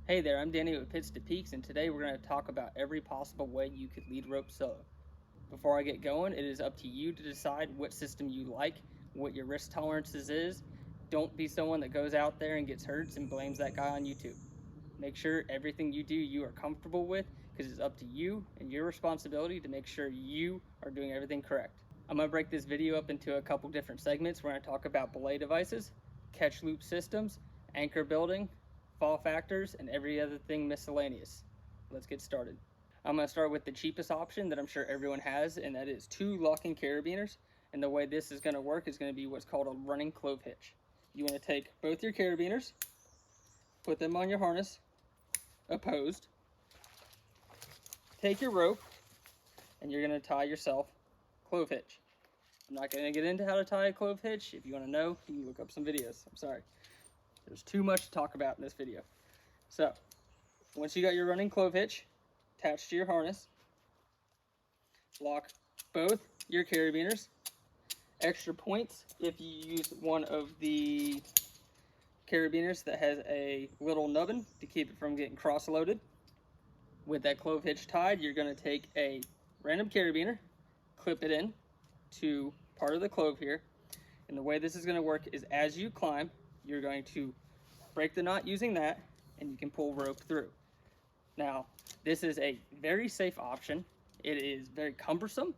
Hey there, I'm Danny with Pitch to Peaks, and today we're going to talk about every possible way you could lead rope solo. Before I get going, it is up to you to decide what system you like, what your risk tolerances is. Don't be someone that goes out there and gets hurt and blames that guy on YouTube. Make sure everything you do you are comfortable with, because it's up to you and your responsibility to make sure you are doing everything correct. I'm going to break this video up into a couple different segments. We're going to talk about belay devices, catch loop systems, anchor building, fall factors, and every other thing miscellaneous. Let's get started. I'm going to start with the cheapest option that I'm sure everyone has, and that is 2 locking carabiners. And the way this is going to work is going to be what's called a running clove hitch. You want to take both your carabiners, put them on your harness, opposed, take your rope, and you're going to tie yourself clove hitch. I'm not going to get into how to tie a clove hitch. If you want to know, you can look up some videos. I'm sorry. There's too much to talk about in this video. So, once you got your running clove hitch attached to your harness, lock both your carabiners. Extra points if you use one of the carabiners that has a little nubbin to keep it from getting cross-loaded. With that clove hitch tied, you're going to take a random carabiner, clip it in to part of the clove here, and the way this is going to work is as you climb, you're going to break the knot using that, and you can pull rope through. Now, this is a very safe option. It is very cumbersome,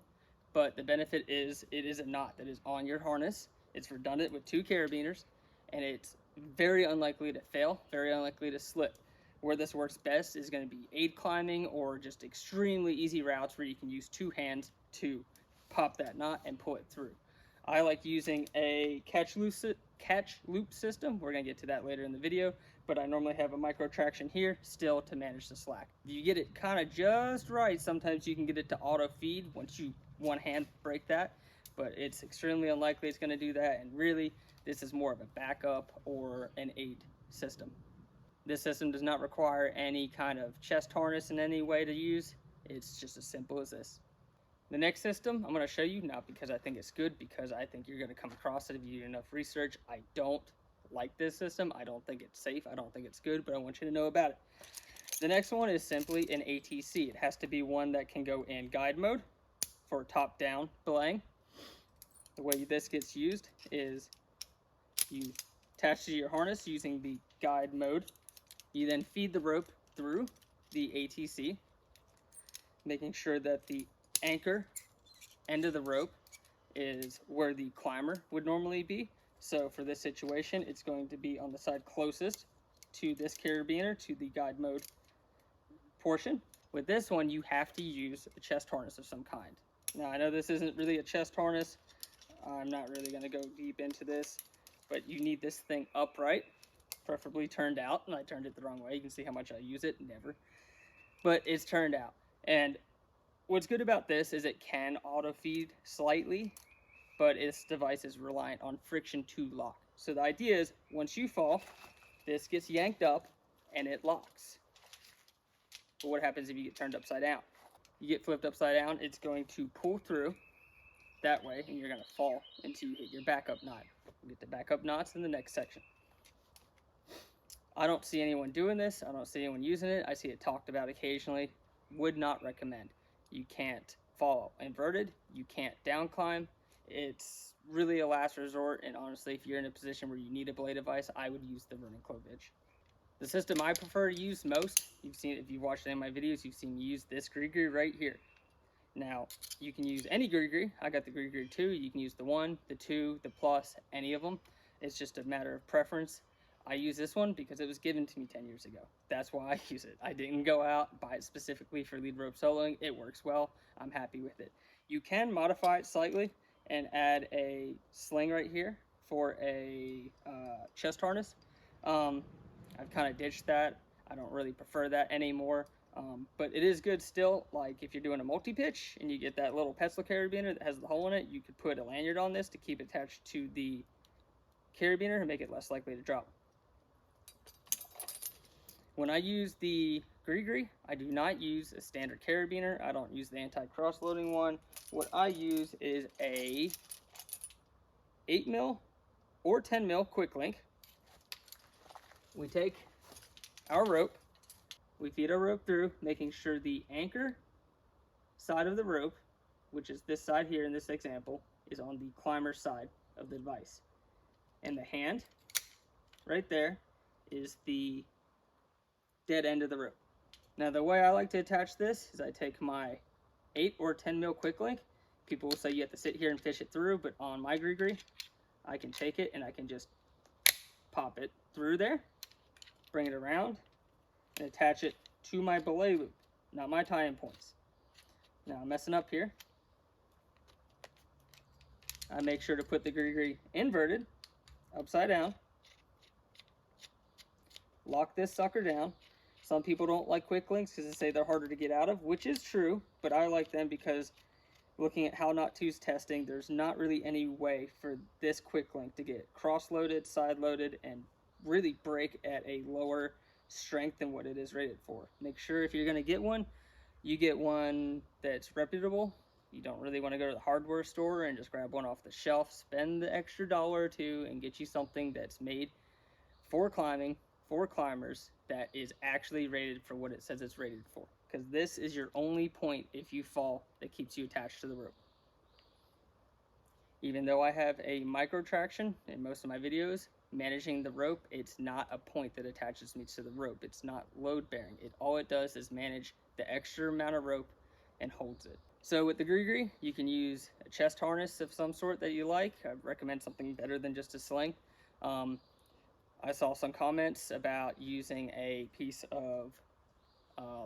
but the benefit is it is a knot that is on your harness. It's redundant with 2 carabiners, and it's very unlikely to fail, very unlikely to slip. Where this works best is going to be aid climbing or just extremely easy routes where you can use 2 hands to pop that knot and pull it through. I like using a catch loop system. We're going to get to that later in the video, but I normally have a micro traction here still to manage the slack. If you get it kind of just right, sometimes you can get it to auto feed once you one hand break that, but it's extremely unlikely it's going to do that, and really this is more of a backup or an aid system. This system does not require any kind of chest harness in any way to use. It's just as simple as this. The next system I'm going to show you, not because I think it's good, because I think you're going to come across it if you do enough research. I don't like this system. I don't think it's safe. I don't think it's good, but I want you to know about it. The next one is simply an ATC. It has to be one that can go in guide mode for top-down belaying. The way this gets used is you attach to your harness using the guide mode. You then feed the rope through the ATC, making sure that the anchor end of the rope is where the climber would normally be. So for this situation, it's going to be on the side closest to this carabiner, to the guide mode portion. With this one, you have to use a chest harness of some kind. Now, I know this isn't really a chest harness. I'm not really going to go deep into this, but you need this thing upright, preferably turned out, and I turned it the wrong way. You can see how much I use it, never. But it's turned out. And what's good about this is it can auto feed slightly, but this device is reliant on friction to lock. So the idea is once you fall, this gets yanked up and it locks. But what happens if you get turned upside down? You get flipped upside down, it's going to pull through that way, and you're going to fall until you hit your backup knot. We'll get the backup knots in the next section. I don't see anyone doing this. I don't see anyone using it. I see it talked about occasionally. Would not recommend. You can't fall inverted. You can't down climb. It's really a last resort, and honestly, if you're in a position where you need a belay device, I would use the running clove hitch. The system I prefer to use most, you've seen it if you've watched any of my videos, you've seen me use this Gri Gri right here. Now, you can use any Gri Gri. I got the Gri Gri 2. You can use the 1, the 2, the Plus, any of them. It's just a matter of preference. I use this one because it was given to me 10 years ago. That's why I use it. I didn't go out, buy it specifically for lead rope soloing. It works well. I'm happy with it. You can modify it slightly and add a sling right here for a chest harness. I've kind of ditched that. I don't really prefer that anymore. But it is good still. Like if you're doing a multi-pitch and you get that little Petzl carabiner that has the hole in it, you could put a lanyard on this to keep it attached to the carabiner and make it less likely to drop. When I use the Gri Gri, I do not use a standard carabiner. I don't use the anti-cross loading one. What I use is a 8 mil or 10 mil quick link we take our rope, we feed our rope through, making sure the anchor side of the rope, which is this side here in this example, is on the climber side of the device. And the hand, right there, is the dead end of the rope. Now the way I like to attach this is I take my 8 or 10 mil quick link. People will say you have to sit here and fish it through, but on my Gri Gri, I can take it and I can just pop it through there, bring it around, and attach it to my belay loop, not my tie-in points. Now I'm messing up here. I make sure to put the Gri Gri inverted, upside down, lock this sucker down. Some people don't like quick links because they say they're harder to get out of, which is true, but I like them because looking at how Knot 2's testing, there's not really any way for this quick link to get cross-loaded, side-loaded, and really break at a lower strength than what it is rated for. Make sure if you're going to get one, you get one that's reputable. You don't really want to go to the hardware store and just grab one off the shelf, spend the extra $1 or $2 and get you something that's made for climbing, for climbers, that is actually rated for what it says it's rated for. Because this is your only point if you fall that keeps you attached to the rope. Even though I have a micro traction in most of my videos, managing the rope, it's not a point that attaches me to the rope. It's not load bearing. All it does is manage the extra amount of rope and holds it. So with the Gri Gri, you can use a chest harness of some sort that you like. I recommend something better than just a sling. I saw some comments about using a piece of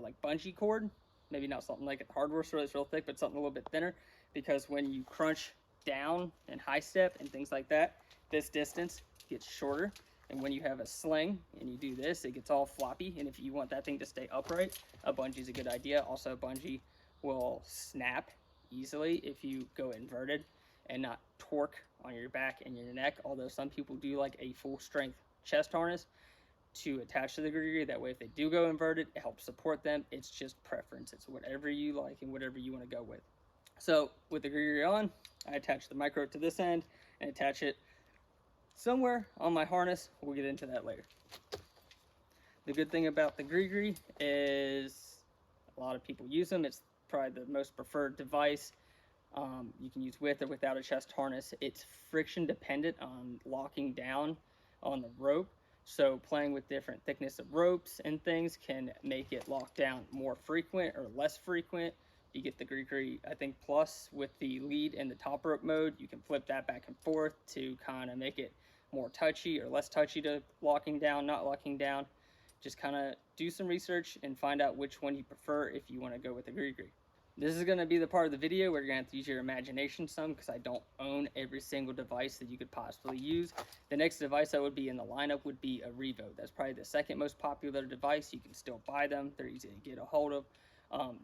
like bungee cord, maybe not something like a hardware store that's real thick, but something a little bit thinner, because when you crunch down and high step and things like that, this distance gets shorter. And when you have a sling and you do this, it gets all floppy. And if you want that thing to stay upright, a bungee is a good idea. Also, a bungee will snap easily if you go inverted and not torque on your back and your neck. Although some people do like a full strength chest harness to attach to the Gri Gri. That way, if they do go inverted, it helps support them. It's just preference. It's whatever you like and whatever you want to go with. So with the Gri Gri on, I attach the micro to this end and attach it somewhere on my harness. We'll get into that later. The good thing about the Gri Gri is a lot of people use them. It's probably the most preferred device. You can use with or without a chest harness. It's friction dependent on locking down on the rope. So playing with different thickness of ropes and things can make it lock down more frequent or less frequent. You get the Gri Gri, I think, Plus with the lead and the top rope mode. You can flip that back and forth to kind of make it more touchy or less touchy to locking down, not locking down. Just kind of do some research and find out which one you prefer if you want to go with the Gri Gri. This is going to be the part of the video where you're going to have to use your imagination some, because I don't own every single device that you could possibly use. The next device that would be in the lineup would be a Revo. That's probably the second most popular device. You can still buy them. They're easy to get a hold of.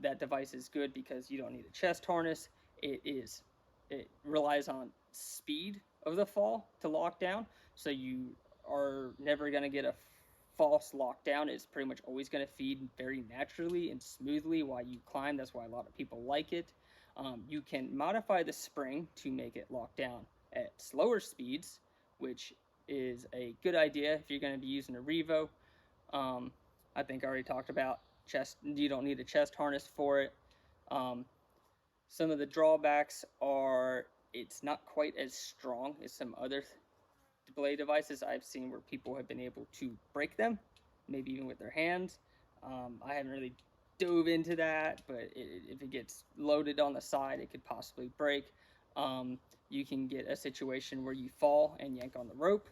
That device is good because you don't need a chest harness. It relies on speed of the fall to lock down, so you are never going to get a false lockdown. It's pretty much always going to feed very naturally and smoothly while you climb. That's why a lot of people like it. You can modify the spring to make it lock down at slower speeds, which is a good idea if you're going to be using a Revo. I think I already talked about chest. You don't need a chest harness for it. Some of the drawbacks are it's not quite as strong as some other belay devices I've seen where people have been able to break them, maybe even with their hands. I haven't really dove into that, but if it gets loaded on the side, it could possibly break. You can get a situation where you fall and yank on the rope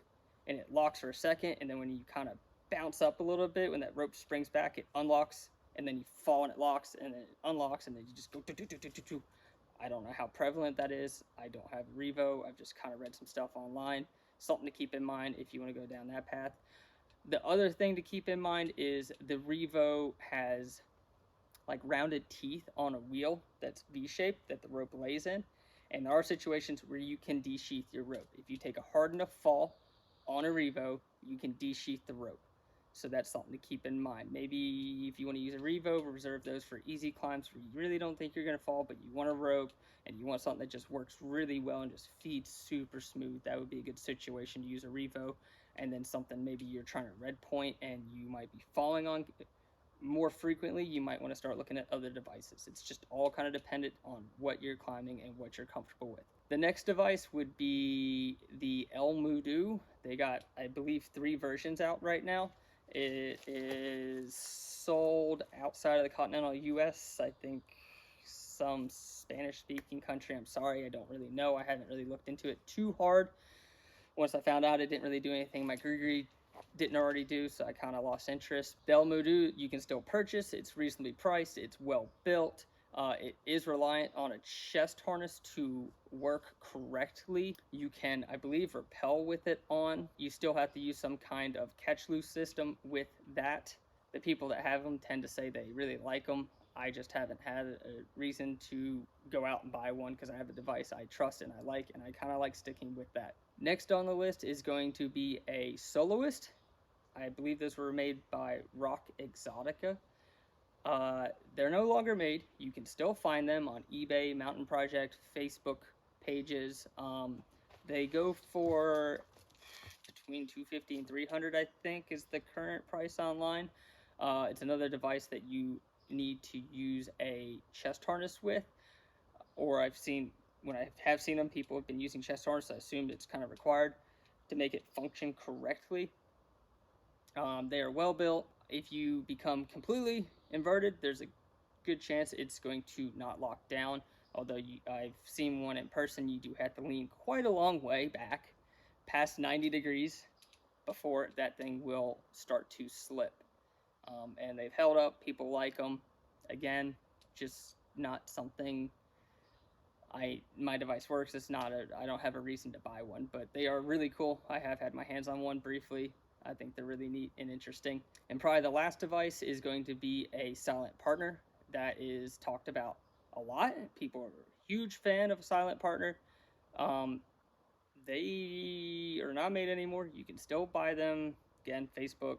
and it locks for a second, and then when you kind of bounce up a little bit, when that rope springs back, it unlocks, and then you fall and it locks, and then it unlocks, and then you just go do. I don't know how prevalent that is. I don't have Revo. I've just kind of read some stuff online. Something to keep in mind if you want to go down that path. The other thing to keep in mind is the Revo has like rounded teeth on a wheel that's V-shaped that the rope lays in. And there are situations where you can desheath your rope. If you take a hard enough fall on a Revo, you can desheath the rope. So that's something to keep in mind. Maybe if you want to use a Revo, reserve those for easy climbs where you really don't think you're going to fall, but you want a rope and you want something that just works really well and just feeds super smooth. That would be a good situation to use a Revo. and then something maybe you're trying to red point and you might be falling on more frequently, you might want to start looking at other devices. It's just all kind of dependent on what you're climbing and what you're comfortable with. The next device would be the Mudo. They got, I believe, 3 versions out right now. It is sold outside of the continental US. I think some Spanish-speaking country. I'm sorry, I don't really know. I haven't really looked into it too hard. Once I found out it didn't really do anything my Gri Gri didn't already do, so I kind of lost interest. The Mudo you can still purchase. It's reasonably priced. It's well built. It is reliant on a chest harness to work correctly. You can, I believe, rappel with it on. You still have to use some kind of catch loose system with that. The people that have them tend to say they really like them. I just haven't had a reason to go out and buy one because I have a device I trust and I like, and I kind of like sticking with that. Next on the list is going to be a Soloist. I believe those were made by Rock Exotica. They're no longer made. You can still find them on eBay, Mountain Project, Facebook pages. They go for between $250 and $300, I think, is the current price online. It's another device that you need to use a chest harness with, or I've seen, when I have seen them, people have been using chest harness. I assume it's kind of required to make it function correctly. They are well built. If you become completely inverted, there's a good chance it's going to not lock down. Although I've seen one in person, you do have to lean quite a long way back, past 90 degrees, before that thing will start to slip. And they've held up. People like them. Again, just not something my device works. It's not I don't have a reason to buy one, but they are really cool. I have had my hands on one briefly. I think they're really neat and interesting. And probably the last device is going to be a silent partner that is talked about a lot. People are a huge fan of a silent partner. They are not made anymore. You can still buy them. Again, Facebook,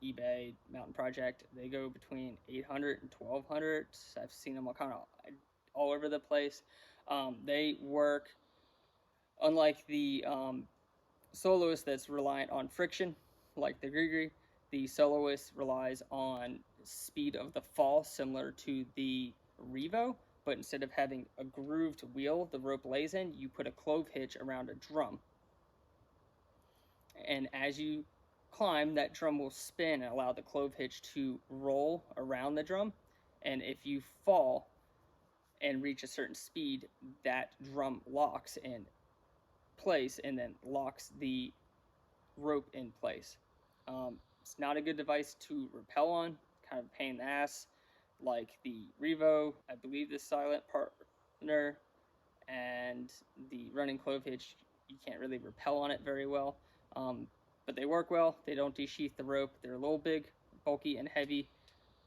eBay, Mountain Project. They go between $800 and $1,200. I've seen them all over the place. They work, unlike the Soloist that's reliant on friction, like the Gri Gri, the Soloist relies on speed of the fall, similar to the Revo, but instead of having a grooved wheel the rope lays in, you put a Clove hitch around a drum. And as you climb, that drum will spin and allow the Clove hitch to roll around the drum. And if you fall and reach a certain speed, that drum locks in place and then locks the rope in place. It's not a good device to rappel on, kind of a pain in the ass, like the Revo, I believe the silent partner, and the running Clove hitch. You can't really rappel on it very well, but they work well. They don't desheath the rope. They're a little big, bulky, and heavy.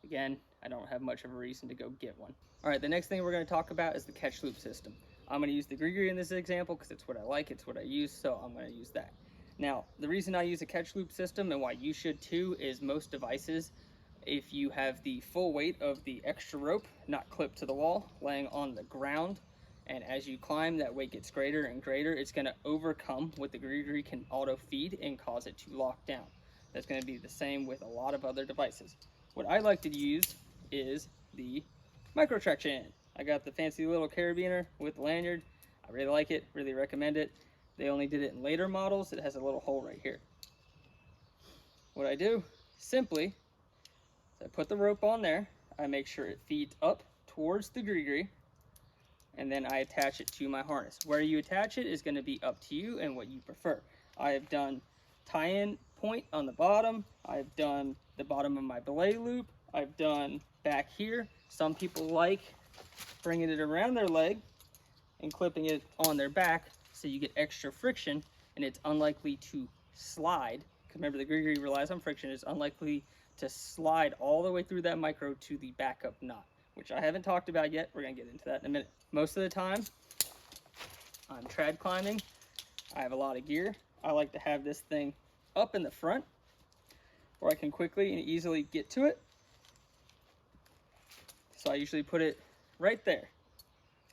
Again, I don't have much of a reason to go get one. All right, the next thing we're going to talk about is the catch loop system. I'm going to use the Gri Gri in this example because it's what I like, it's what I use, so I'm going to use that. Now, the reason I use a catch loop system, and why you should too, is most devices, if you have the full weight of the extra rope not clipped to the wall, laying on the ground, and as you climb, that weight gets greater and greater, it's going to overcome what the Gri Gri can auto feed and cause it to lock down. That's going to be the same with a lot of other devices. What I like to use is the micro traction. I got the fancy little carabiner with the lanyard. I really like it, really recommend it. They only did it in later models. It has a little hole right here. What I do, simply, is I put the rope on there. I make sure it feeds up towards the Gri Gri, and then I attach it to my harness. Where you attach it is going to be up to you and what you prefer. I have done tie-in point on the bottom. I've done the bottom of my belay loop. I've done back here. Some people like bringing it around their leg and clipping it on their back so you get extra friction and it's unlikely to slide. Because remember, the Gri Gri relies on friction. It's unlikely to slide all the way through that micro to the backup knot, which I haven't talked about yet. We're going to get into that in a minute. Most of the time, I'm trad climbing. I have a lot of gear. I like to have this thing up in the front where I can quickly and easily get to it. So I usually put it right there.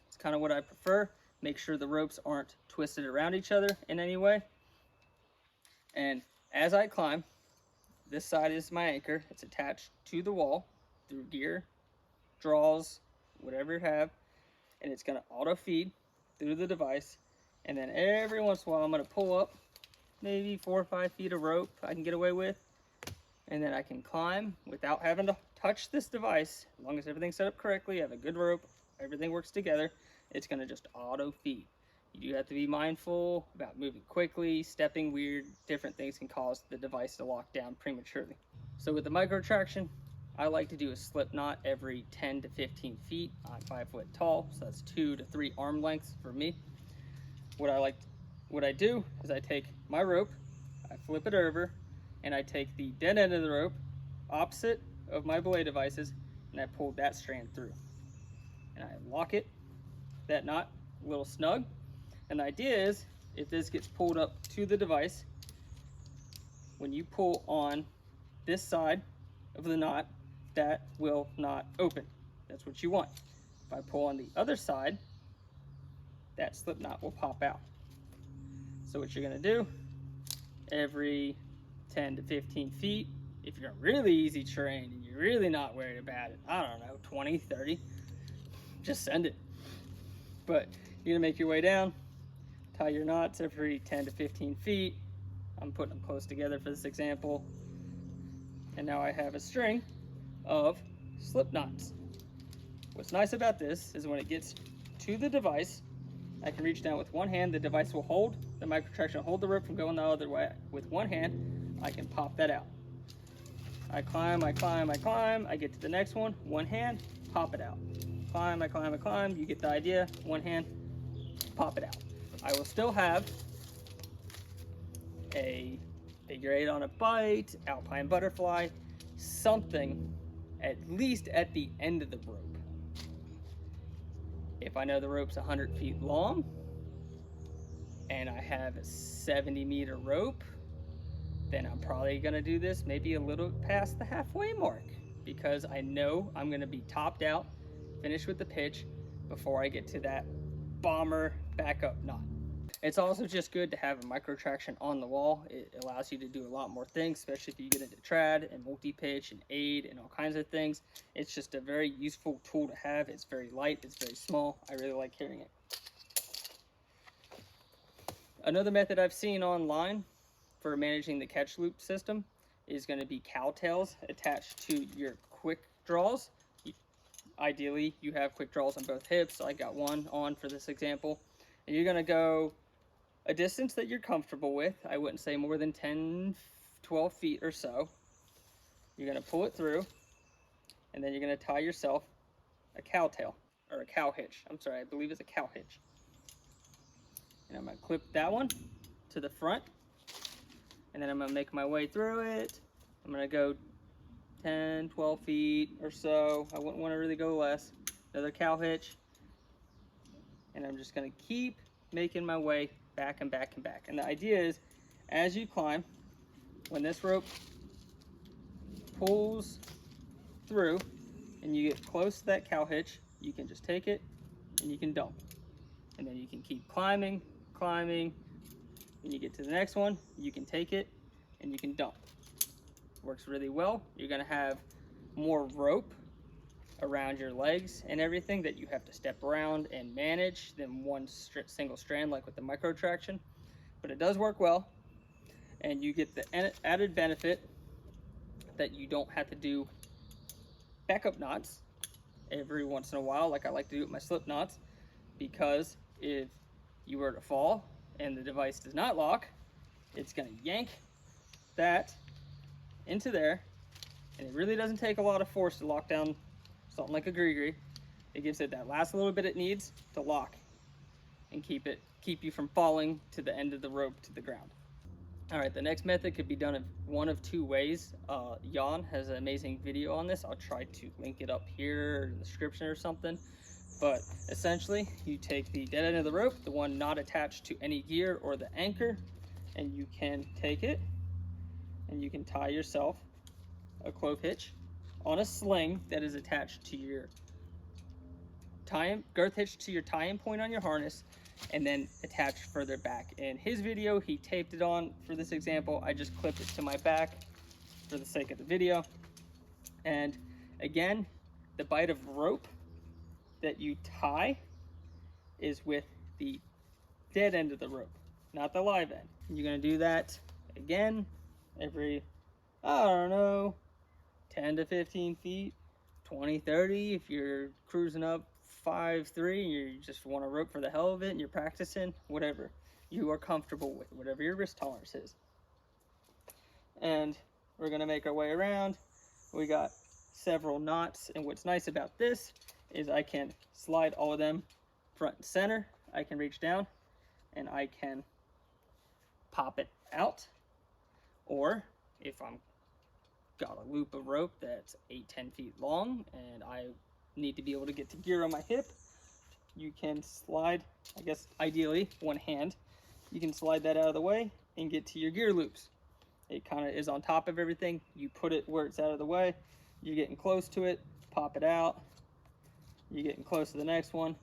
It's kind of what I prefer. Make sure the ropes aren't twisted around each other in any way. And As I climb, this side is my anchor. It's attached to the wall through gear, draws, whatever you have, and it's going to auto feed through the device. And then every once in a while, I'm going to pull up maybe 4 or 5 feet of rope I can get away with, and then I can climb without having to touch this device. As long as everything's set up correctly, I have a good rope, everything works together, it's going to just auto feed. You do have to be mindful about moving quickly, stepping weird, different things can cause the device to lock down prematurely. So with the micro traction, I like to do a slip knot every 10 to 15 feet. I'm 5 foot tall, so that's 2 to 3 arm lengths for me. What I do is I take my rope, I flip it over, and I take the dead end of the rope, opposite of my belay devices, and I pull that strand through. And I lock it, that knot, a little snug. And the idea is, if this gets pulled up to the device, when you pull on this side of the knot, that will not open. That's what you want. If I pull on the other side, that slip knot will pop out. So what you're gonna do, every 10 to 15 feet, if you're really easy terrain and you're really not worried about it, I don't know, 20, 30, just send it. But you're gonna make your way down, tie your knots every 10 to 15 feet. I'm putting them close together for this example. And now I have a string of slip knots. What's nice about this is when it gets to the device, I can reach down with one hand, the device will hold, the micro traction will hold the rope from going the other way. With one hand, I can pop that out. I climb, I climb, I climb, I get to the next one hand, pop it out. Climb, I climb, I climb, you get the idea, one hand, pop it out. I will still have a figure 8 on a bite, alpine butterfly, something at least at the end of the rope. If I know the rope's 100 feet long and I have a 70-meter rope, then I'm probably gonna do this maybe a little past the halfway mark, because I know I'm gonna be topped out, finished with the pitch before I get to that bomber backup knot. It's also just good to have a micro traction on the wall. It allows you to do a lot more things, especially if you get into trad and multi-pitch and aid and all kinds of things. It's just a very useful tool to have. It's very light, it's very small. I really like carrying it. Another method I've seen online for managing the catch loop system is going to be cowtails attached to your quick draws. Ideally, you have quick draws on both hips. I got one on for this example. And you're going to go a distance that you're comfortable with. I wouldn't say more than 10, 12 feet or so. You're going to pull it through, and then you're going to tie yourself a cowtail, or a cow hitch. I'm sorry, I believe it's a cow hitch. And I'm going to clip that one to the front, and then I'm going to make my way through it. I'm going to go 10, 12 feet or so. I wouldn't want to really go less. Another cow hitch. And I'm just going to keep making my way back and back and back. And the idea is, as you climb, when this rope pulls through and you get close to that cow hitch, you can just take it and you can dump. And then you can keep climbing, climbing. When you get to the next one, you can take it and you can dump. Works really well. You're going to have more rope around your legs and everything that you have to step around and manage than one single strand like with the micro traction, but it does work well, and you get the added benefit that you don't have to do backup knots every once in a while like I like to do with my slip knots, because if you were to fall and the device does not lock, it's going to yank that into there, and it really doesn't take a lot of force to lock down something like a Gri Gri. It gives it that last little bit it needs to lock and keep you from falling to the end of the rope to the ground. All right, the next method could be done in one of two ways. Jan has an amazing video on this. I'll try to link it up here in the description or something. But essentially, you take the dead end of the rope, the one not attached to any gear or the anchor, and you can take it and you can tie yourself a clove hitch on a sling that is attached to your girth hitch to your tie-in point on your harness, and then attach further back. In his video, he taped it on. For this example, I just clipped it to my back for the sake of the video. And again, the bite of rope that you tie is with the dead end of the rope, not the live end. You're gonna do that again every, I don't know, 10 to 15 feet, 20, 30. If you're cruising up 5'3" and you just want a rope for the hell of it and you're practicing, whatever you are comfortable with, whatever your wrist tolerance is. And we're gonna make our way around. We got several knots, and what's nice about this is I can slide all of them front and center. I can reach down and I can pop it out, or if I'm got a loop of rope that's 8-10 feet long and I need to be able to get to gear on my hip, you can slide, I guess ideally one hand, you can slide that out of the way and get to your gear loops. It kind of is on top of everything. You put it where it's out of the way, you're getting close to it, pop it out, you're getting close to the next one,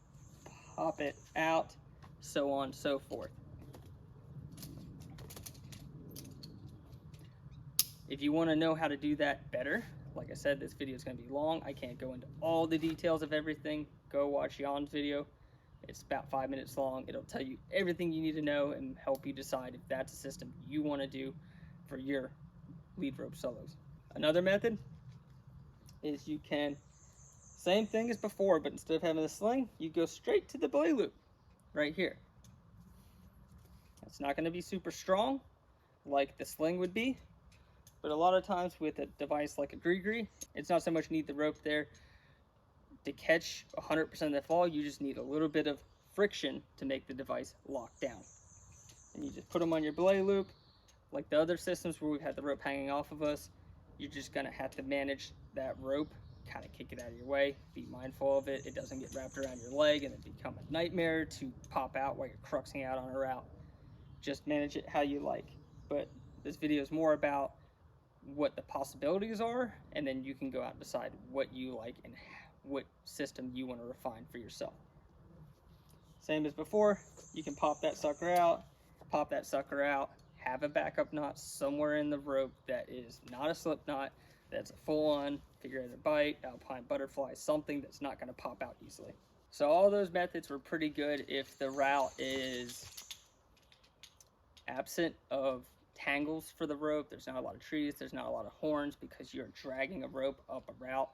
pop it out, so on and so forth. If you want to know how to do that better, like I said, this video is going to be long. I can't go into all the details of everything. Go watch Jan's video. It's about 5 minutes long. It'll tell you everything you need to know and help you decide if that's a system you want to do for your lead rope solos. Another method is you can, same thing as before, but instead of having the sling, you go straight to the belay loop right here. It's not going to be super strong like the sling would be, but a lot of times with a device like a Gri Gri, it's not so much need the rope there to catch 100% of the fall. You just need a little bit of friction to make the device lock down. And you just put them on your belay loop. Like the other systems where we've had the rope hanging off of us, you're just going to have to manage that rope, kind of kick it out of your way, be mindful of it. It doesn't get wrapped around your leg and it become a nightmare to pop out while you're cruxing out on a route. Just manage it how you like. But this video is more about what the possibilities are, and then you can go out and decide what you like and what system you want to refine for yourself. Same as before, you can pop that sucker out, have a backup knot somewhere in the rope that is not a slip knot, that's a full-on figure-eighted bite, alpine butterfly, something that's not going to pop out easily. So all those methods were pretty good if the route is absent of tangles for the rope. There's not a lot of trees, there's not a lot of horns, because you're dragging a rope up a route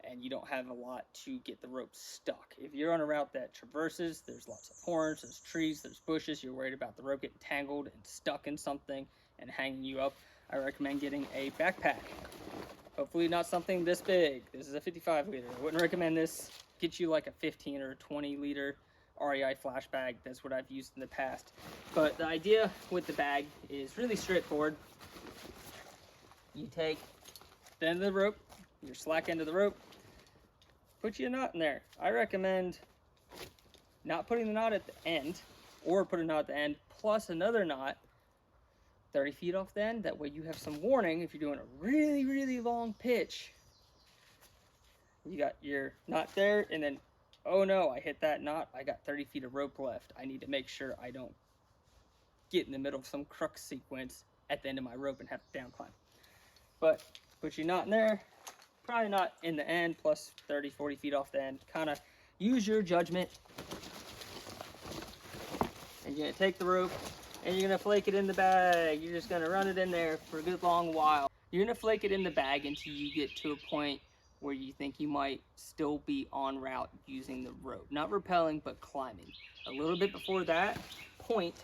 and you don't have a lot to get the rope stuck. If you're on a route that traverses, there's lots of horns, there's trees, there's bushes, you're worried about the rope getting tangled and stuck in something and hanging you up, I recommend getting a backpack. Hopefully not something this big. This is a 55 liter. I wouldn't recommend this. Get you like a 15 or 20 liter REI flash bag. That's what I've used in the past. But the idea with the bag is really straightforward. You take the end of the rope, your slack end of the rope, put you a knot in there. I recommend not putting the knot at the end, or put a knot at the end plus another knot 30 feet off the end. That way you have some warning if you're doing a really, really long pitch. You got your knot there, and then, oh no, I hit that knot, I got 30 feet of rope left. I need to make sure I don't get in the middle of some crux sequence at the end of my rope and have to down climb. But put your knot in there, probably not in the end, plus 30, 40 feet off the end. Kind of use your judgment. And you're gonna take the rope and you're gonna flake it in the bag. You're just gonna run it in there for a good long while. You're gonna flake it in the bag until you get to a point where you think you might still be en route using the rope. Not rappelling, but climbing. A little bit before that point,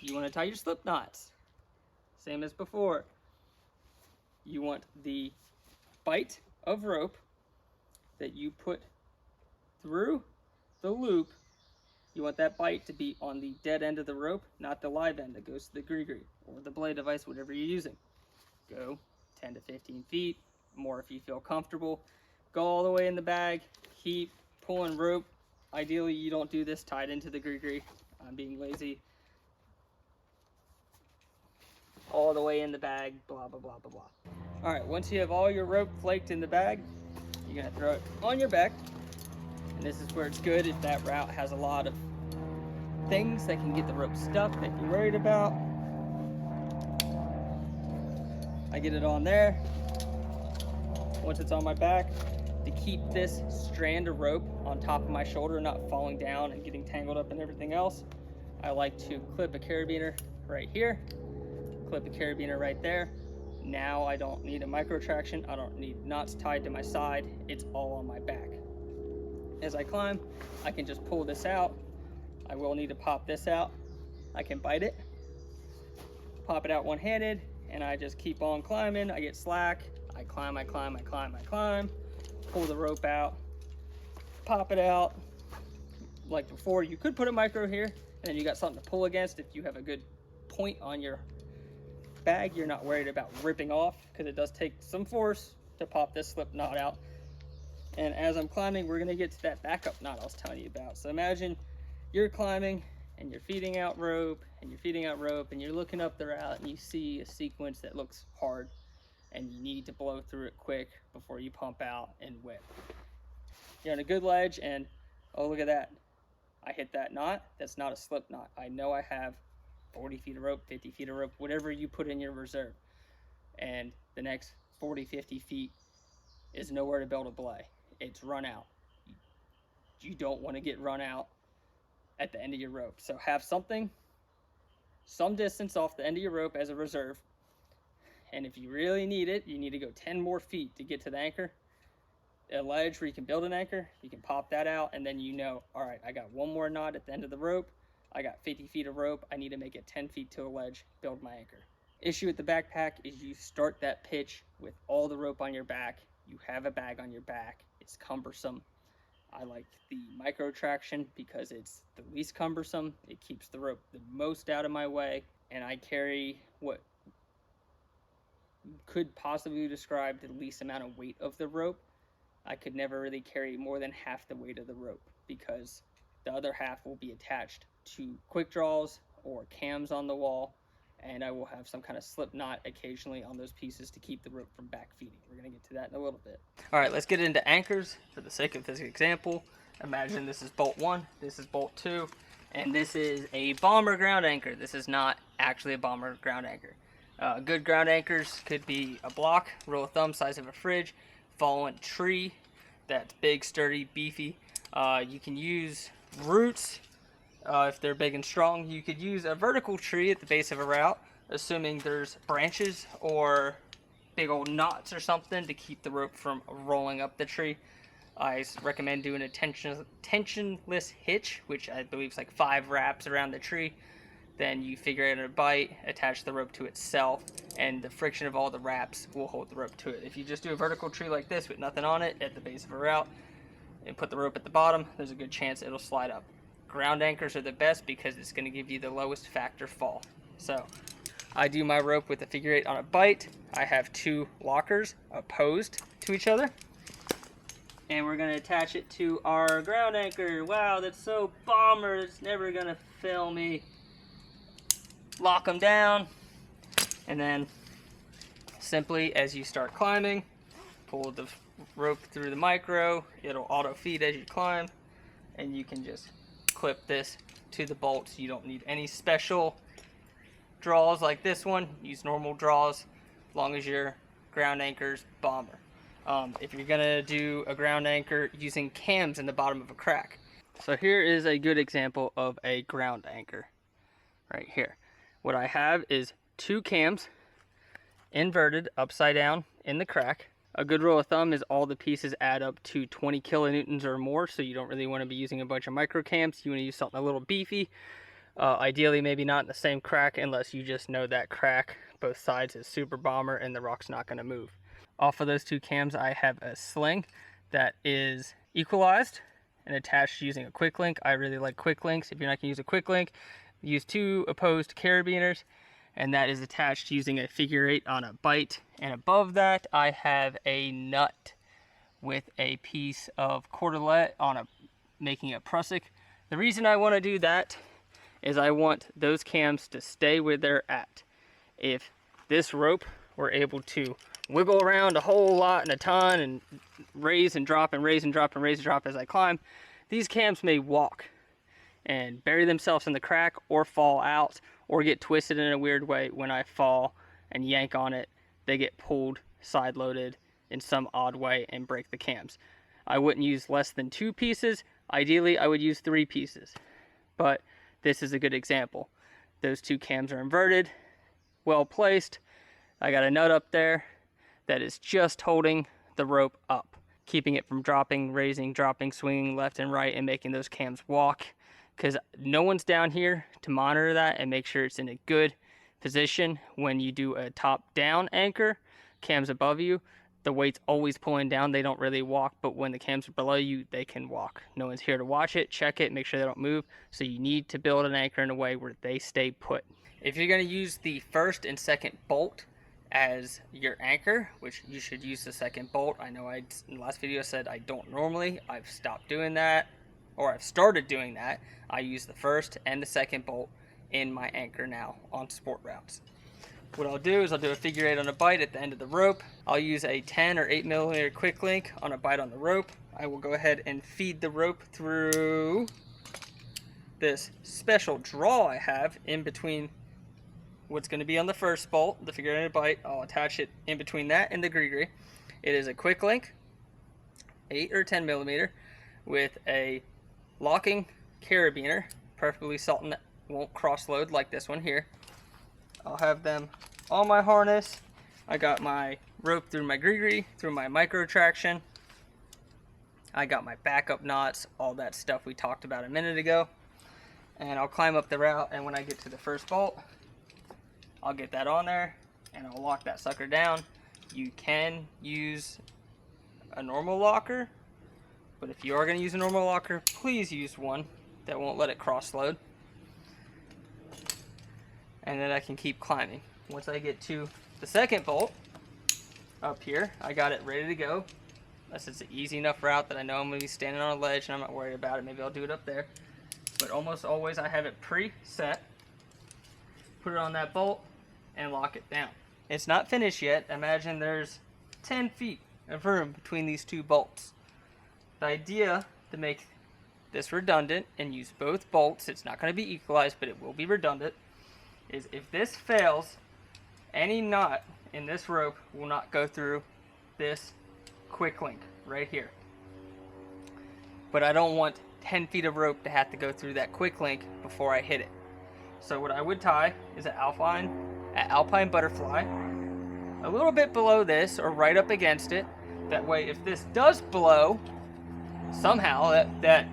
you want to tie your slip knots. Same as before. You want the bite of rope that you put through the loop. You want that bite to be on the dead end of the rope, not the live end that goes to the Gri Gri or the belay device, whatever you're using. Go 10 to 15 feet, more if you feel comfortable. Go all the way in the bag, keep pulling rope. Ideally, you don't do this tied into the Gri Gri. I'm being lazy. All the way in the bag, blah, blah, blah, blah, blah. All right, once you have all your rope flaked in the bag, you're gonna throw it on your back, and this is where it's good if that route has a lot of things that can get the rope stuck that you're worried about. I get it on there. Once it's on my back, to keep this strand of rope on top of my shoulder, not falling down and getting tangled up in everything else, I like to clip a carabiner right here, clip a carabiner right there. Now I don't need a micro traction, I don't need knots tied to my side, it's all on my back. As I climb, I can just pull this out. I will need to pop this out. I can bite it, pop it out one-handed, and I just keep on climbing. I get slack, I climb, I climb, I climb, I climb, pull the rope out, pop it out. Like before, you could put a micro here, and then you got something to pull against. If you have a good point on your bag, you're not worried about ripping off, because it does take some force to pop this slip knot out. And as I'm climbing, we're gonna get to that backup knot I was telling you about. So imagine you're climbing and you're feeding out rope and you're feeding out rope and you're looking up the route and you see a sequence that looks hard and you need to blow through it quick before you pump out and whip. You're on a good ledge and, oh, look at that. I hit that knot. That's not a slip knot. I know I have 40 feet of rope, 50 feet of rope, whatever you put in your reserve. And the next 40, 50 feet is nowhere to build a belay. It's run out. You don't want to get run out at the end of your rope. So have something, some distance off the end of your rope as a reserve. And if you really need it, you need to go 10 more feet to get to the anchor. A ledge where you can build an anchor, you can pop that out, and then you know, all right, I got one more knot at the end of the rope. I got 50 feet of rope. I need to make it 10 feet to a ledge, build my anchor. Issue with the backpack is you start that pitch with all the rope on your back. You have a bag on your back. It's cumbersome. I like the micro traction because it's the least cumbersome. It keeps the rope the most out of my way, and I carry what could possibly be described the least amount of weight of the rope. I could never really carry more than half the weight of the rope because the other half will be attached to quick draws or cams on the wall, and I will have some kind of slip knot occasionally on those pieces to keep the rope from backfeeding. We're going to get to that in a little bit. All right, let's get into anchors for the sake of this example. Imagine this is bolt 1, this is bolt 2, and this is a bomber ground anchor. This is not actually a bomber ground anchor. Good ground anchors could be a block, rule of thumb, size of a fridge, fallen tree that's big, sturdy, beefy. You can use roots if they're big and strong. You could use a vertical tree at the base of a route, assuming there's branches or big old knots or something to keep the rope from rolling up the tree. I recommend doing a tensionless hitch, which I believe is like 5 wraps around the tree. Then you figure out a bite, attach the rope to itself, and the friction of all the wraps will hold the rope to it. If you just do a vertical tree like this with nothing on it at the base of a route and put the rope at the bottom, there's a good chance it'll slide up. Ground anchors are the best because it's going to give you the lowest factor fall. So I do my rope with a figure 8 on a bite. I have 2 lockers opposed to each other, and we're going to attach it to our ground anchor. Wow, that's so bomber, it's never going to fail me. Lock them down, and then simply as you start climbing, pull the rope through the micro. It'll auto feed as you climb, and you can just clip this to the bolts. You don't need any special draws like this one. Use normal draws as long as your ground anchor's bomber. If you're gonna do a ground anchor, using cams in the bottom of a crack. So here is a good example of a ground anchor right here. What I have is 2 cams inverted upside down in the crack. A good rule of thumb is all the pieces add up to 20 kilonewtons or more, so you don't really want to be using a bunch of micro cams. You want to use something a little beefy. Ideally, maybe not in the same crack unless you just know that crack, both sides, is super bomber and the rock's not going to move. Off of those 2 cams, I have a sling that is equalized and attached using a quick link. I really like quick links. If you're not going to use a quick link, use 2 opposed carabiners, and that is attached using a figure 8 on a bite. And above that, I have a nut with a piece of cordelette on making a prusik. The reason I want to do that is I want those cams to stay where they're at. If this rope were able to wiggle around a whole lot and a ton and raise and drop and raise and drop and raise and drop as I climb, these cams may walk and bury themselves in the crack or fall out or get twisted in a weird way when I fall and yank on it. They get pulled, side loaded in some odd way and break the cams. I wouldn't use less than 2 pieces. Ideally, I would use 3 pieces, but this is a good example. Those 2 cams are inverted, well placed. I got a nut up there that is just holding the rope up, keeping it from dropping, raising, dropping, swinging left and right, and making those cams walk, because no one's down here to monitor that and make sure it's in a good position. When you do a top down anchor, cams above you, the weight's always pulling down. They don't really walk, but when the cams are below you, they can walk. No one's here to watch it, check it, make sure they don't move. So you need to build an anchor in a way where they stay put. If you're going to use the first and second bolt as your anchor, which you should use the second bolt. I know in the last video said I don't normally. I've stopped doing that, or I've started doing that. I use the first and the second bolt in my anchor now on sport routes. What I'll do is I'll do a figure 8 on a bite at the end of the rope. I'll use a 10 or 8 millimeter quick link on a bite on the rope. I will go ahead and feed the rope through this special draw I have in between what's going to be on the first bolt, the figure 8 on a bite. I'll attach it in between that and the Gri Gri. It is a quick link, 8 or 10 millimeter, with a locking carabiner, preferably something that won't cross load like this one here. I'll have them on my harness. I got my rope through my Gri Gri, through my micro traction. I got my backup knots, all that stuff we talked about a minute ago. And I'll climb up the route, and when I get to the first bolt, I'll get that on there and I'll lock that sucker down. You can use a normal locker, but if you are going to use a normal locker, please use one that won't let it cross load. And then I can keep climbing. Once I get to the second bolt up here, I got it ready to go. Unless it's an easy enough route that I know I'm going to be standing on a ledge and I'm not worried about it. Maybe I'll do it up there. But almost always I have it pre-set. Put it on that bolt and lock it down. It's not finished yet. Imagine there's 10 feet of room between these 2 bolts. The idea to make this redundant and use both bolts, it's not going to be equalized, but it will be redundant, is if this fails, any knot in this rope will not go through this quick link right here. But I don't want 10 feet of rope to have to go through that quick link before I hit it. So what I would tie is an Alpine butterfly a little bit below this or right up against it. That way if this does blow, somehow that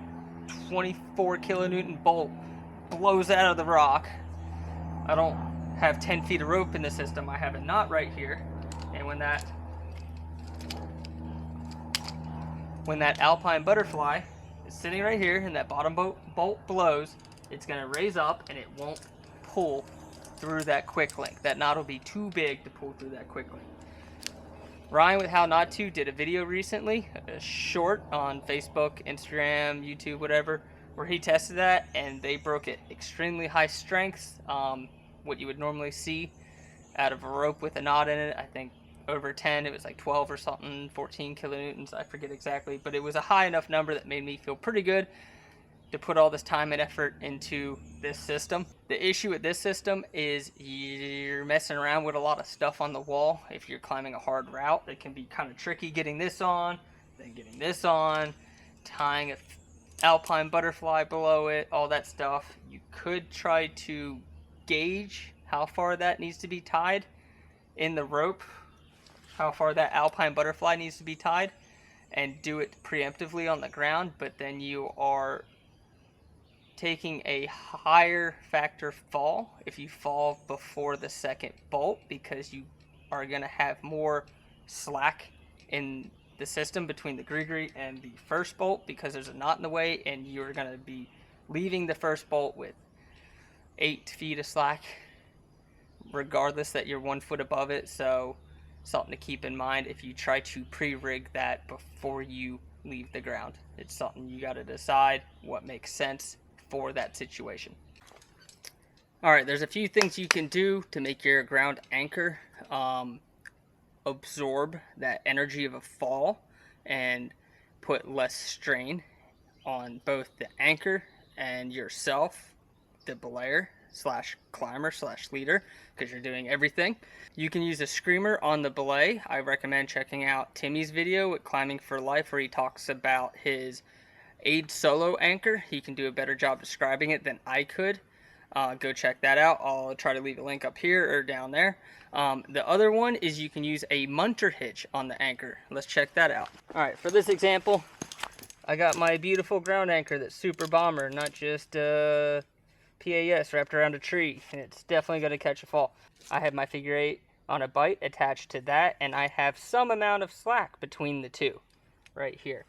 24 kilonewton bolt blows out of the rock, I don't have 10 feet of rope in the system. I have a knot right here, and when that Alpine butterfly is sitting right here and that bottom bolt blows, it's going to raise up and it won't pull through that quick link. That knot will be too big to pull through that quick link. Ryan with How Not To did a video recently, a short on Facebook, Instagram, YouTube, whatever, where he tested that, and they broke it extremely high strengths, what you would normally see out of a rope with a knot in it. I think over 10, it was like 12 or something, 14 kilonewtons, I forget exactly, but it was a high enough number that made me feel pretty good to put all this time and effort into this system. The issue with this system is you're messing around with a lot of stuff on the wall. If you're climbing a hard route, it can be kind of tricky getting this on, then getting this on, tying an Alpine butterfly below it, all that stuff. You could try to gauge how far that needs to be tied in the rope, how far that Alpine butterfly needs to be tied, and do it preemptively on the ground, but then you are taking a higher factor fall if you fall before the second bolt, because you are going to have more slack in the system between the Gri Gri and the first bolt, because there's a knot in the way, and you're going to be leaving the first bolt with 8 feet of slack regardless that you're 1 foot above it. So something to keep in mind if you try to pre-rig that before you leave the ground. It's something you got to decide what makes sense for that situation. Alright, there's a few things you can do to make your ground anchor absorb that energy of a fall and put less strain on both the anchor and yourself, the belayer slash climber slash leader, because you're doing everything. You can use a screamer on the belay. I recommend checking out Timmy's video with Climbing for Life, where he talks about his aid solo anchor. He can do a better job describing it than I could. Go check that out. I'll try to leave a link up here or down there. The other one is you can use a munter hitch on the anchor. Let's check that out. Alright, for this example, I got my beautiful ground anchor that's Super Bomber, not just PAS wrapped around a tree, and it's definitely going to catch a fall. I have my figure 8 on a bite attached to that, and I have some amount of slack between the two right here.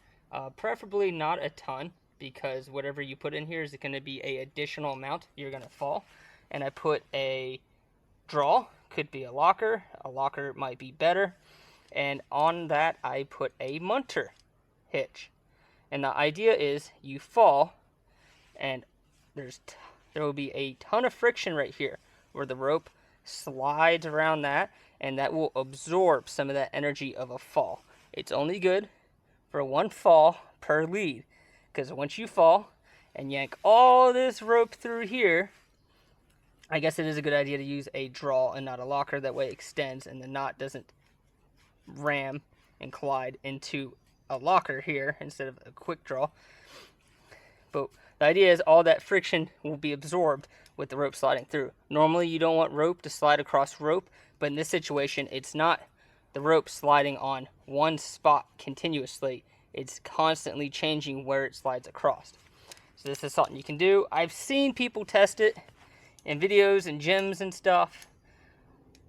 Preferably not a ton, because whatever you put in here is going to be an additional amount you're going to fall. And I put a draw, could be a locker might be better, and on that I put a munter hitch. And the idea is you fall, and there will be a ton of friction right here where the rope slides around that, and that will absorb some of that energy of a fall. It's only good for one fall per lead, because once you fall and yank all this rope through here, I guess it is a good idea to use a draw and not a locker. That way it extends and the knot doesn't ram and collide into a locker here instead of a quick draw. But the idea is all that friction will be absorbed with the rope sliding through. Normally you don't want rope to slide across rope, but in this situation it's not the rope sliding on one spot continuously. It's constantly changing where it slides across. So this is something you can do. I've seen people test it in videos and gyms and stuff.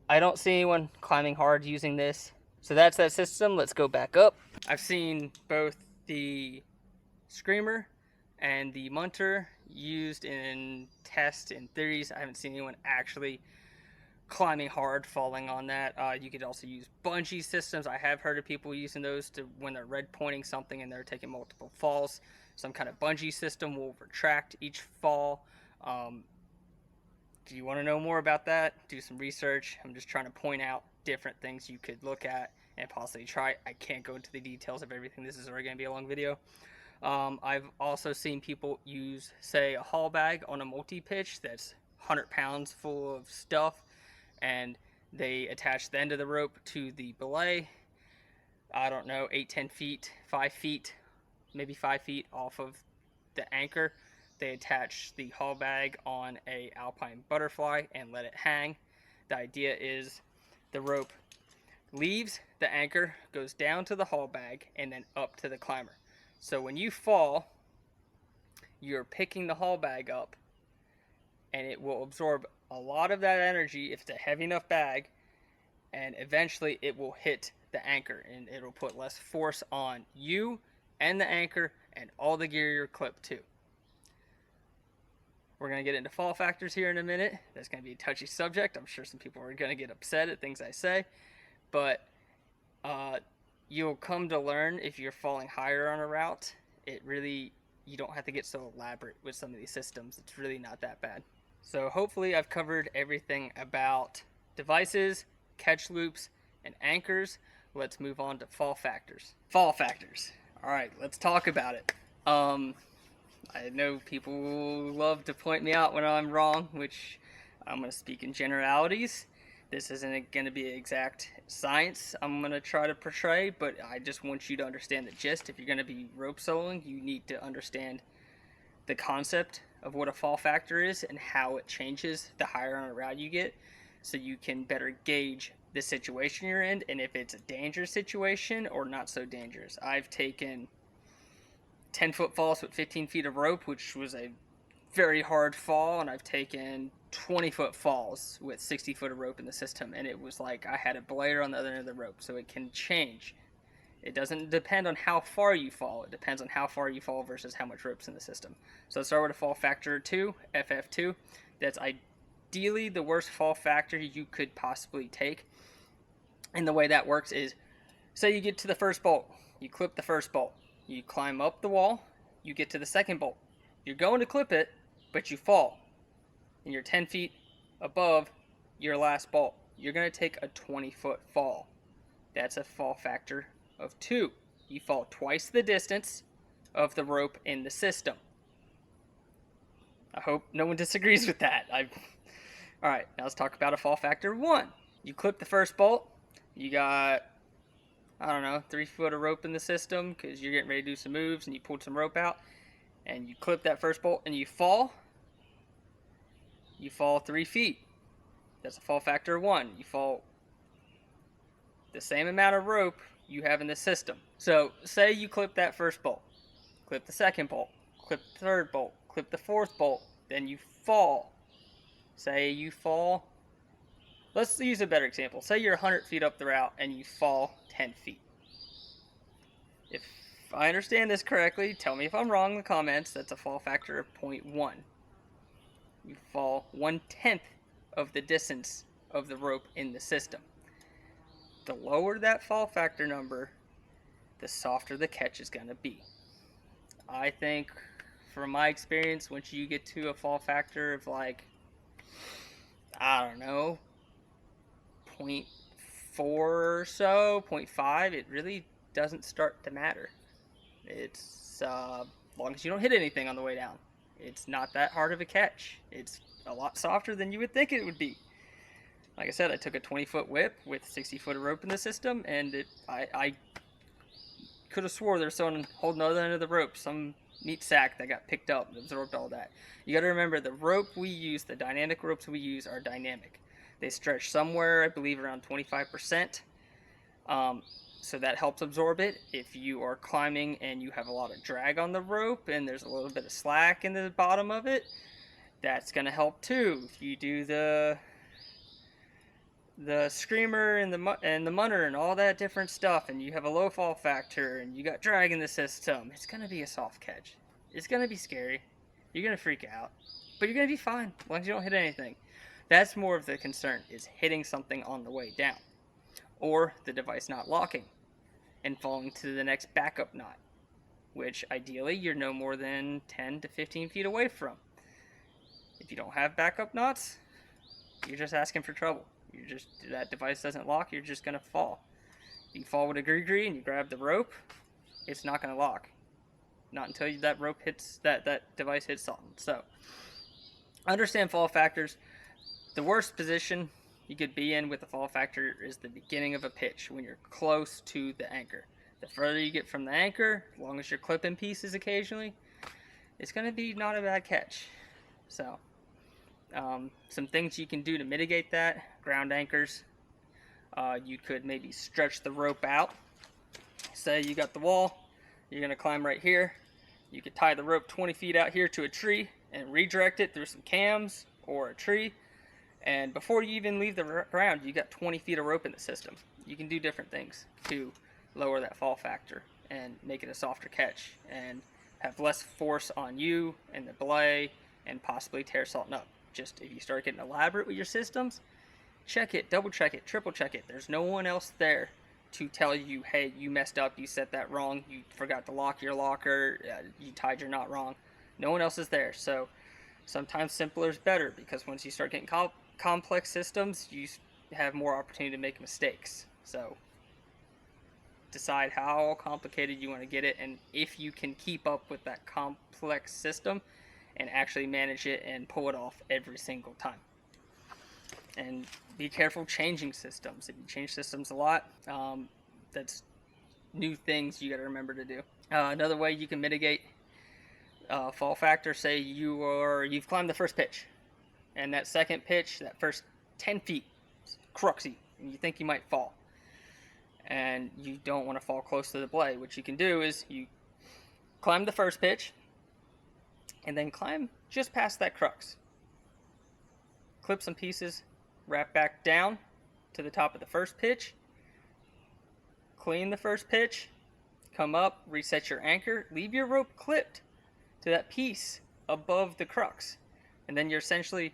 I don't see anyone climbing hard using this. So that's that system. Let's go back up. I've seen both the screamer and the munter used in tests and theories. I haven't seen anyone actually climbing hard, falling on that. You could also use bungee systems. I have heard of people using those to when they're red pointing something and they're taking multiple falls. Some kind of bungee system will retract each fall. If you want to know more about that, do some research. I'm just trying to point out different things you could look at and possibly try. I can't go into the details of everything. This is already going to be a long video. I've also seen people use, say, a haul bag on a multi-pitch that's 100 pounds full of stuff, and they attach the end of the rope to the belay, I don't know, 8-10 feet, 5 feet, maybe 5 feet off of the anchor. They attach the haul bag on a alpine butterfly and let it hang. The idea is the rope leaves the anchor, goes down to the haul bag, and then up to the climber. So when you fall, you're picking the haul bag up, and it will absorb a lot of that energy if it's a heavy enough bag, and eventually it will hit the anchor, and it'll put less force on you and the anchor and all the gear you're clipped to. We're going to get into fall factors here in a minute. That's going to be a touchy subject. I'm sure some people are going to get upset at things I say, but you'll come to learn if you're falling higher on a route. You don't have to get so elaborate with some of these systems. It's really not that bad. So hopefully I've covered everything about devices, catch loops, and anchors. Let's move on to fall factors. Fall factors. All right, let's talk about it. I know people love to point me out when I'm wrong, which I'm going to speak in generalities. This isn't going to be exact science I'm going to try to portray, but I just want you to understand the gist. If you're going to be rope soloing, you need to understand the concept of what a fall factor is and how it changes the higher on a route you get, so you can better gauge the situation you're in and if it's a dangerous situation or not so dangerous. I've taken 10-foot falls with 15 feet of rope, which was a very hard fall, and I've taken 20-foot falls with 60 foot of rope in the system, and it was like I had a belayer on the other end of the rope. So it can change. It doesn't depend on how far you fall. It depends on how far you fall versus how much rope's in the system. So let's start with a fall factor 2, FF2. That's ideally the worst fall factor you could possibly take. And the way that works is, say you get to the first bolt, you clip the first bolt, you climb up the wall, you get to the second bolt, you're going to clip it, but you fall, and you're 10 feet above your last bolt. You're going to take a 20-foot fall. That's a fall factor of 2. You fall twice the distance of the rope in the system. I hope no one disagrees with that. Alright, now let's talk about a fall factor 1. You clip the first bolt, you got, I don't know, 3 foot of rope in the system because you're getting ready to do some moves and you pulled some rope out, and you clip that first bolt and you fall 3 feet. That's a fall factor 1. You fall the same amount of rope you have in the system. So say you clip that first bolt, clip the second bolt, clip the third bolt, clip the fourth bolt, then you fall. Say you fall, let's use a better example. Say you're 100 feet up the route and you fall 10 feet. If I understand this correctly, tell me if I'm wrong in the comments. That's a fall factor of 0.1. You fall 1/10 of the distance of the rope in the system. The lower that fall factor number, the softer the catch is going to be. I think, from my experience, once you get to a fall factor of like, I don't know, 0.4 or so, 0.5, it really doesn't start to matter. It's as long as you don't hit anything on the way down. It's not that hard of a catch. It's a lot softer than you would think it would be. Like I said, I took a 20-foot whip with 60 foot of rope in the system, and I could have swore there's someone holding the other end of the rope, some meat sack that got picked up and absorbed all that. You got to remember, the rope we use, the dynamic ropes we use, are dynamic. They stretch somewhere, I believe, around 25%. So that helps absorb it. If you are climbing and you have a lot of drag on the rope and there's a little bit of slack in the bottom of it, that's going to help too. If you do the screamer and the munner and all that different stuff, and you have a low fall factor and you got drag in the system, it's going to be a soft catch. It's going to be scary. You're going to freak out, but you're going to be fine as long as you don't hit anything. That's more of the concern, is hitting something on the way down, or the device not locking and falling to the next backup knot, which ideally you're no more than 10 to 15 feet away from. If you don't have backup knots, you're just asking for trouble. That device doesn't lock, you're just going to fall. You fall with a Gri Gri and you grab the rope, it's not going to lock. Not until that rope hits, that device hits something. So, understand fall factors. The worst position you could be in with a fall factor is the beginning of a pitch, when you're close to the anchor. The further you get from the anchor, as long as you're clipping pieces occasionally, it's going to be not a bad catch. So, some things you can do to mitigate that: ground anchors. You could maybe stretch the rope out. Say you got the wall, you're going to climb right here. You could tie the rope 20 feet out here to a tree and redirect it through some cams or a tree. And before you even leave the ground, you got 20 feet of rope in the system. You can do different things to lower that fall factor and make it a softer catch and have less force on you and the belay and possibly tear something up. Just if you start getting elaborate with your systems, check it, double check it, triple check it. There's no one else there to tell you, hey, you messed up, you set that wrong, you forgot to lock your locker, you tied your knot wrong. No one else is there. So sometimes simpler is better, because once you start getting complex systems, you have more opportunity to make mistakes. So decide how complicated you want to get it, and if you can keep up with that complex system and actually manage it and pull it off every single time. And be careful changing systems. If you change systems a lot, that's new things you got to remember to do. Another way you can mitigate fall factor, say you've climbed the first pitch, and that second pitch, that first 10 feet, cruxy, and you think you might fall, and you don't want to fall close to the belay. What you can do is you climb the first pitch and then climb just past that crux, clip some pieces, wrap back down to the top of the first pitch, clean the first pitch, come up, reset your anchor, leave your rope clipped to that piece above the crux, and then you're essentially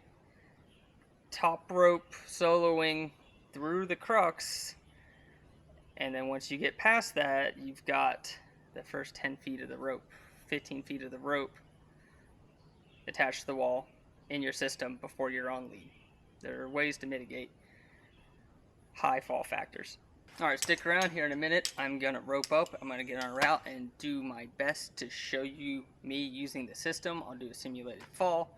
top rope soloing through the crux. And then once you get past that, you've got the first 10 feet of the rope, 15 feet of the rope attached to the wall in your system before you're on lead. There are ways to mitigate high fall factors. Alright, stick around here in a minute. I'm going to rope up, I'm going to get on a route and do my best to show you me using the system. I'll do a simulated fall,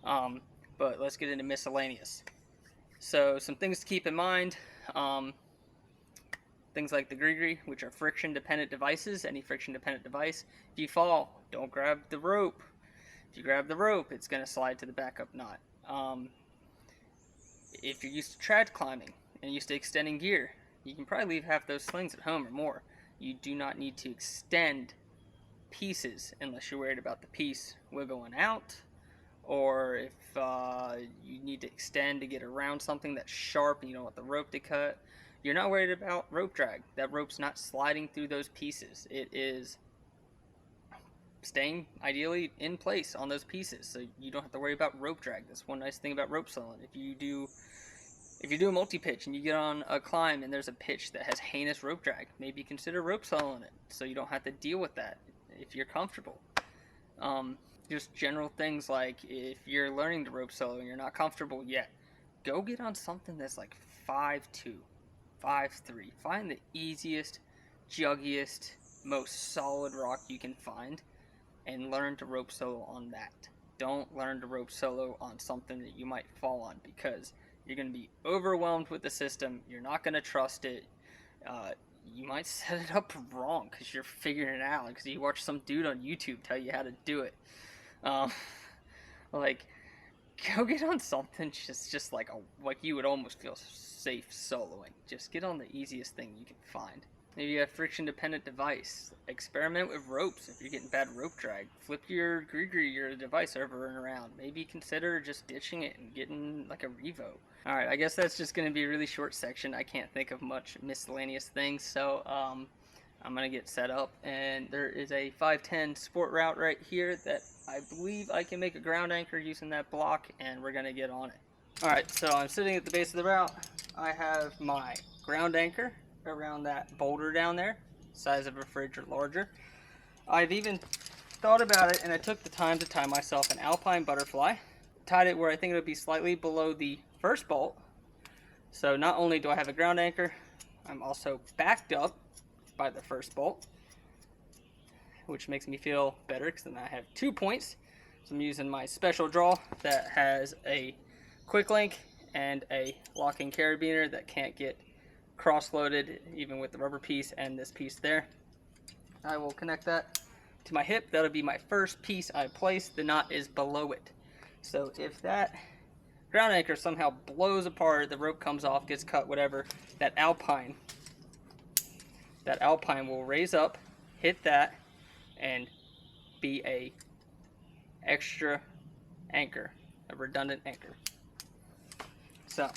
but let's get into miscellaneous. So some things to keep in mind, things like the Gri Gri, which are friction dependent devices. Any friction dependent device, if you fall, don't grab the rope. If you grab the rope, it's going to slide to the backup knot. If you're used to trad climbing and used to extending gear, you can probably leave half those slings at home or more. You do not need to extend pieces unless you're worried about the piece wiggling out, or if you need to extend to get around something that's sharp and you don't want the rope to cut. You're not worried about rope drag. That rope's not sliding through those pieces. It is staying ideally in place on those pieces, so you don't have to worry about rope drag. That's one nice thing about rope soloing. If you do a multi-pitch and you get on a climb and there's a pitch that has heinous rope drag, maybe consider rope soloing it so you don't have to deal with that if you're comfortable. Just general things like if you're learning to rope solo and you're not comfortable yet, go get on something that's like 5'2", 5'3". Find the easiest, juggiest, most solid rock you can find and learn to rope solo on that. Don't learn to rope solo on something that you might fall on, because you're going to be overwhelmed with the system. You're not going to trust it. You might set it up wrong because you're figuring it out, because you watch some dude on YouTube tell you how to do it. Like, go get on something just like you would almost feel safe soloing. Just get on the easiest thing you can find. Maybe you have friction dependent device. Experiment with ropes if you're getting bad rope drag. Flip your Gri Gri, your device, over and around. Maybe consider just ditching it and getting like a Revo. Alright, I guess that's just going to be a really short section. I can't think of much miscellaneous things, so I'm going to get set up. And there is a 510 sport route right here that I believe I can make a ground anchor using that block, and we're going to get on it. Alright, so I'm sitting at the base of the route. I have my ground anchor around that boulder down there, size of a fridge or larger. I've even thought about it, and I took the time to tie myself an alpine butterfly. Tied it where I think it would be slightly below the first bolt. So not only do I have a ground anchor, I'm also backed up by the first bolt, which makes me feel better because then I have 2 points. So I'm using my special draw that has a quick link and a locking carabiner that can't get cross-loaded even with the rubber piece and this piece there. I will connect that to my hip. That'll be my first piece I place. The knot is below it. So if that ground anchor somehow blows apart, the rope comes off, gets cut, whatever, that alpine will raise up, hit that, and be a extra anchor, a redundant anchor. So I'm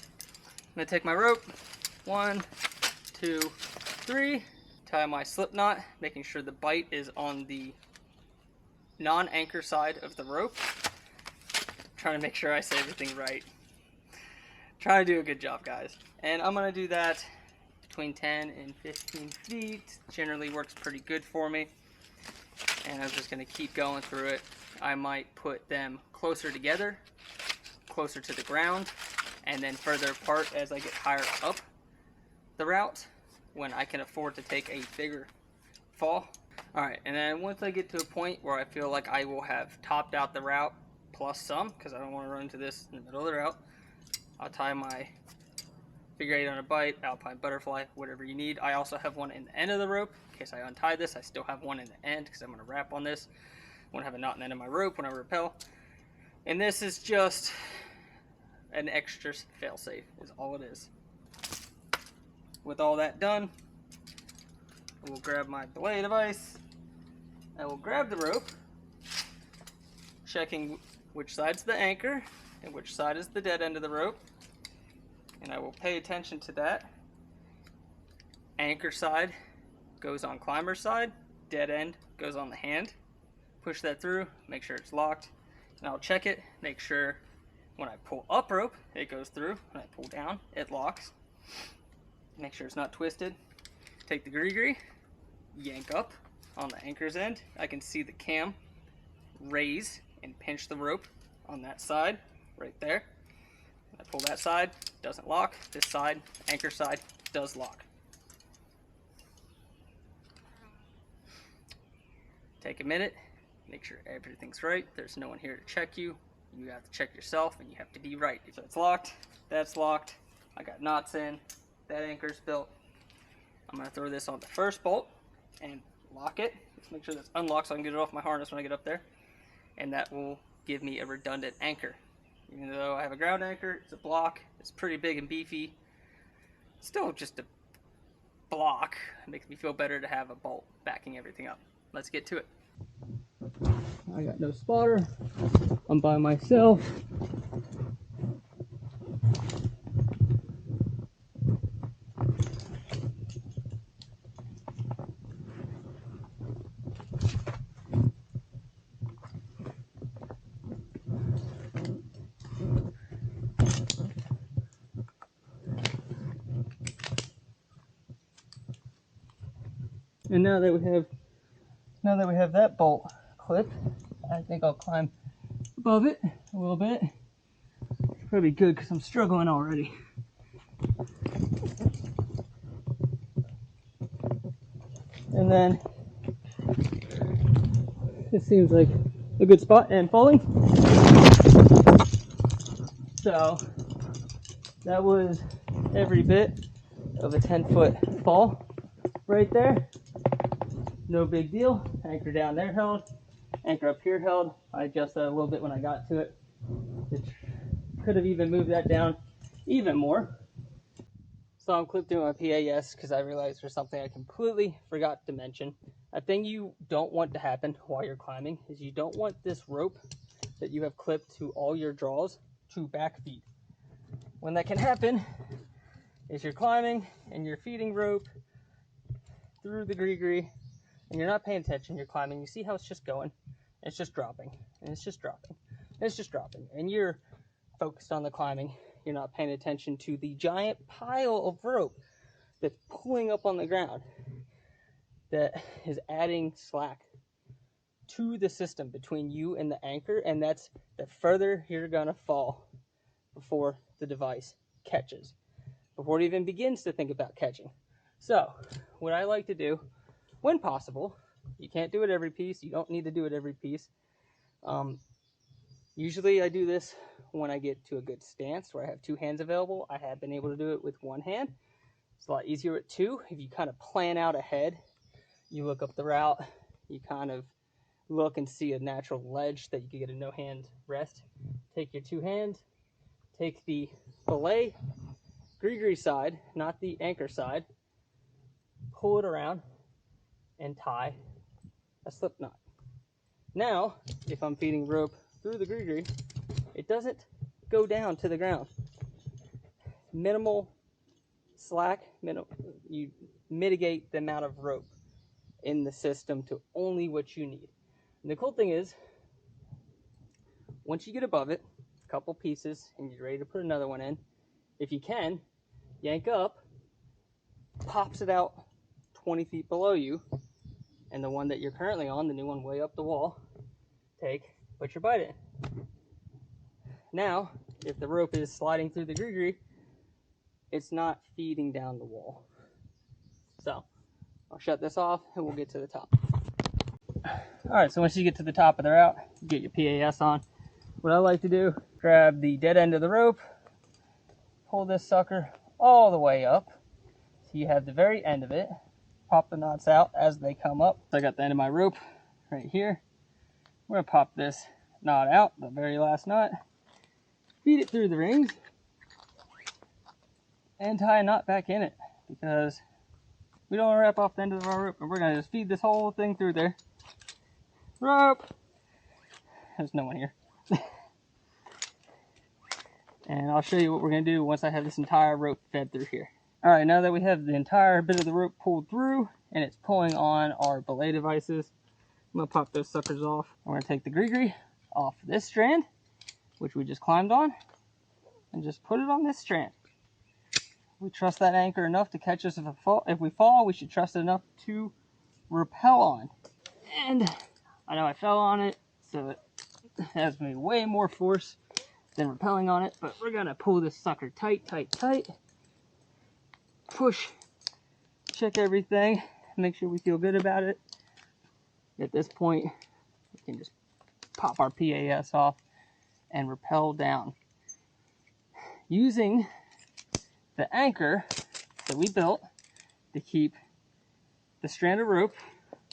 gonna take my rope, 1, 2, 3, tie my slip knot, making sure the bite is on the non-anchor side of the rope. Trying to make sure I say everything right. Trying to do a good job, guys. And I'm gonna do that between 10 and 15 feet. Generally works pretty good for me. And I'm just gonna keep going through it. I might put them closer together, closer to the ground, and then further apart as I get higher up the route when I can afford to take a bigger fall. Alright, and then once I get to a point where I feel like I will have topped out the route plus some, because I don't want to run into this in the middle of the route, I'll tie my figure 8 on a bite, alpine butterfly, whatever you need. I also have one in the end of the rope. In case I untie this, I still have one in the end because I'm going to wrap on this. I want to have a knot in the end of my rope when I rappel. And this is just an extra fail-safe is all it is. With all that done, I will grab my belay device. I will grab the rope, checking which side's the anchor and which side is the dead end of the rope. And I will pay attention to that. Anchor side goes on climber side, dead end goes on the hand. Push that through, make sure it's locked, and I'll check it, make sure when I pull up rope, it goes through. When I pull down, it locks. Make sure it's not twisted. Take the Gri Gri, yank up on the anchor's end. I can see the cam raise and pinch the rope on that side, right there. When I pull that side, doesn't lock. This side, anchor side, does lock. Take a minute, make sure everything's right. There's no one here to check you. You have to check yourself, and you have to be right. So it's locked, that's locked. I got knots in, that anchor's built. I'm gonna throw this on the first bolt and lock it. Just make sure that's unlocked so I can get it off my harness when I get up there. And that will give me a redundant anchor. Even though I have a ground anchor, it's a block, it's pretty big and beefy. Still just a block. It makes me feel better to have a bolt backing everything up. Let's get to it. I got no spotter. I'm by myself. And now that we have that bolt clipped, I think I'll climb above it a little bit. Probably good because I'm struggling already. And then it seems like a good spot and falling. So that was every bit of a 10-foot fall right there. No big deal. Anchor down there held. Anchor up here held. I adjusted a little bit when I got to it. Could have even moved that down even more. So I'm clipping my PAS because I realized there's something I completely forgot to mention. A thing you don't want to happen while you're climbing is you don't want this rope that you have clipped to all your draws to backfeed. When that can happen is you're climbing and you're feeding rope through the Gri Gri and you're not paying attention, you're climbing, you see how it's just going, it's just dropping, and it's just dropping, and it's just dropping, and you're focused on the climbing, you're not paying attention to the giant pile of rope that's pulling up on the ground that is adding slack to the system between you and the anchor, and that's the further you're gonna fall before the device catches, before it even begins to think about catching. So what I like to do, when possible, you can't do it every piece, you don't need to do it every piece. Usually I do this when I get to a good stance where I have two hands available. I have been able to do it with one hand. It's a lot easier with two. If you kind of plan out ahead, you look up the route, you kind of look and see a natural ledge that you can get a no-hand rest. Take your two hands, take the belay Gri Gri side, not the anchor side, pull it around, and tie a slip knot. Now, if I'm feeding rope through the Gri Gri, it doesn't go down to the ground. Minimal slack, you mitigate the amount of rope in the system to only what you need. And the cool thing is, once you get above it, a couple pieces, and you're ready to put another one in, if you can, yank up, pops it out 20 feet below you, and the one that you're currently on, the new one way up the wall, put your bite in. Now, if the rope is sliding through the Gri Gri, it's not feeding down the wall. So, I'll shut this off and we'll get to the top. Alright, so once you get to the top of the route, you get your PAS on. What I like to do, grab the dead end of the rope, pull this sucker all the way up, so you have the very end of it, pop the knots out as they come up. So I got the end of my rope right here. I'm going to pop this knot out, the very last knot, feed it through the rings, and tie a knot back in it, because we don't want to wrap off the end of our rope, and we're going to just feed this whole thing through there. Rope! There's no one here. And I'll show you what we're going to do once I have this entire rope fed through here. Alright, now that we have the entire bit of the rope pulled through, and it's pulling on our belay devices, I'm going to pop those suckers off. I'm going to take the Gri Gri off this strand, which we just climbed on, and just put it on this strand. We trust that anchor enough to catch us if we fall. We should trust it enough to rappel on. And I know I fell on it, so it has me way more force than rappelling on it, but we're going to pull this sucker tight, tight, tight. Push, check everything, make sure we feel good about it. At this point, we can just pop our PAS off and rappel down. Using the anchor that we built to keep the strand of rope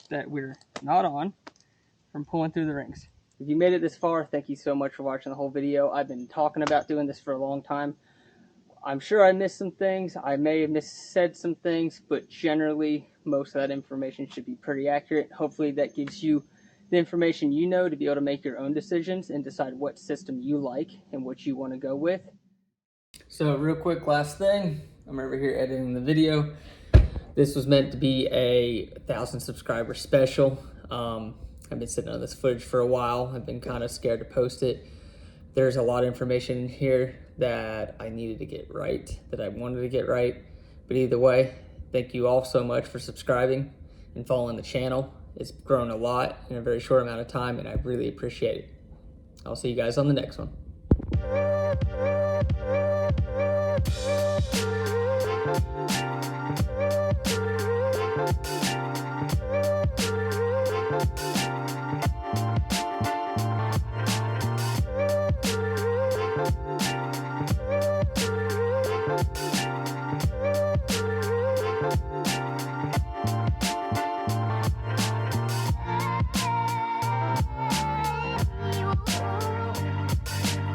that we're not on from pulling through the rings. If you made it this far, thank you so much for watching the whole video. I've been talking about doing this for a long time. I'm sure I missed some things. I may have missaid some things, but generally most of that information should be pretty accurate. Hopefully that gives you the information you know to be able to make your own decisions and decide what system you like and what you want to go with. So real quick, last thing, I'm over here editing the video. This was meant to be a 1,000 subscriber special. I've been sitting on this footage for a while. I've been kind of scared to post it. There's a lot of information in here that I needed to get right, that I wanted to get right. But either way, thank you all so much for subscribing and following the channel. It's grown a lot in a very short amount of time, and I really appreciate it. I'll see you guys on the next one.